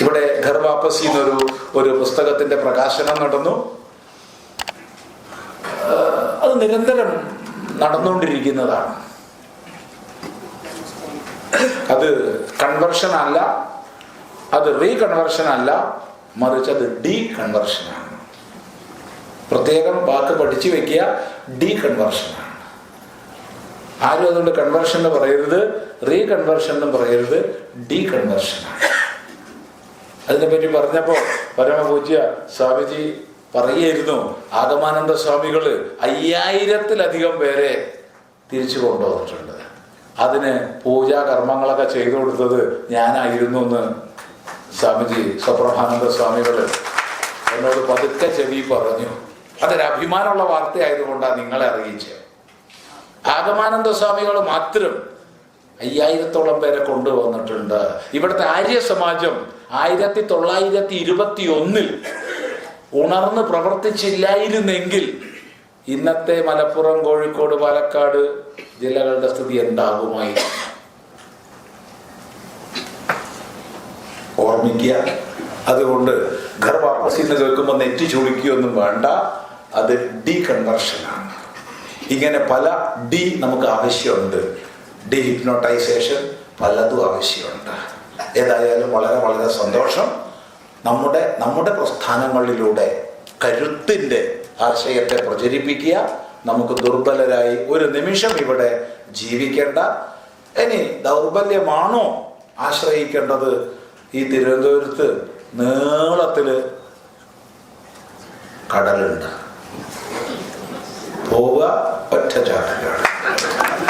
ഇവിടെ ഘർ വാപ്പസി ഒരു പുസ്തകത്തിന്റെ പ്രകാശനം നടന്നു. അത് നിരന്തരം നടന്നുകൊണ്ടിരിക്കുന്നതാണ്. അത് കൺവെർഷൻ അല്ല, അത് റീകൺവെർഷൻ അല്ല, മറിച്ച് അത് ഡീ കൺവെർഷനാണ്. പ്രത്യേകം വാക്ക് പഠിച്ചു വെക്കുക, ഡീ കൺവെർഷനാണ്. ആരും അതുകൊണ്ട് കൺവെർഷൻ എന്ന് പറയരുത്, റീകൺവെർഷൻ എന്നും പറയരുത്, ഡീ കൺവെർഷനാണ്. അതിനെപ്പറ്റി പറഞ്ഞപ്പോ പരമപൂജ്യ സ്വാമിജി പറയായിരുന്നു, ആഗമാനന്ദ സ്വാമികള് 5000-ലധികം പേരെ തിരിച്ചു കൊണ്ടുവന്നിട്ടുണ്ട്. അതിന് പൂജാ കർമ്മങ്ങളൊക്കെ ചെയ്തു കൊടുത്തത് ഞാനായിരുന്നു എന്ന് സ്വാമിജി സ്വപ്രഭാനന്ദ സ്വാമികള് എന്നോട് പതുക്കെ ചെവി പറഞ്ഞു. അതൊരു അഭിമാനമുള്ള വാർത്തയായതുകൊണ്ടാണ് നിങ്ങളെ അറിയിച്ചത്. ആഗമാനന്ദ സ്വാമികൾ മാത്രം 5000-ഓളം പേരെ കൊണ്ടുവന്നിട്ടുണ്ട്. ഇവിടുത്തെ ആര്യ സമാജം 1921 ഉണർന്ന് പ്രവർത്തിച്ചില്ലായിരുന്നെങ്കിൽ ഇന്നത്തെ മലപ്പുറം, കോഴിക്കോട്, പാലക്കാട് ജില്ലകളുടെ സ്ഥിതി എന്താകുമായിരുന്നു? ഓർമ്മിക്കുക. അതുകൊണ്ട് ഘർ വാപ്പസി എന്ന് കേൾക്കുമ്പോൾ നെറ്റി ചുളിക്കുകയൊന്നും വേണ്ട, അത് ഡീ കൺവെർഷനാണ്. ഇങ്ങനെ പല ഡി നമുക്ക് ആവശ്യമുണ്ട്. ഡി ഹിപ്നോട്ടൈസേഷൻ പലതും ആവശ്യമുണ്ട്. ഏതായാലും വളരെ വളരെ സന്തോഷം. നമ്മുടെ പ്രസ്ഥാനങ്ങളിലൂടെ കരുത്തിൻ്റെ ആശയത്തെ പ്രചരിപ്പിക്കുക. നമുക്ക് ദുർബലരായി ഒരു നിമിഷം ഇവിടെ ജീവിക്കേണ്ട. ഇനി ദൗർബല്യമാണോ ആശ്രയിക്കേണ്ടത്? ഈ തിരുവനന്തപുരത്ത് നീളത്തില് കടലുണ്ട്, പോവുക ഒറ്റ ചാട്ടലാണ്.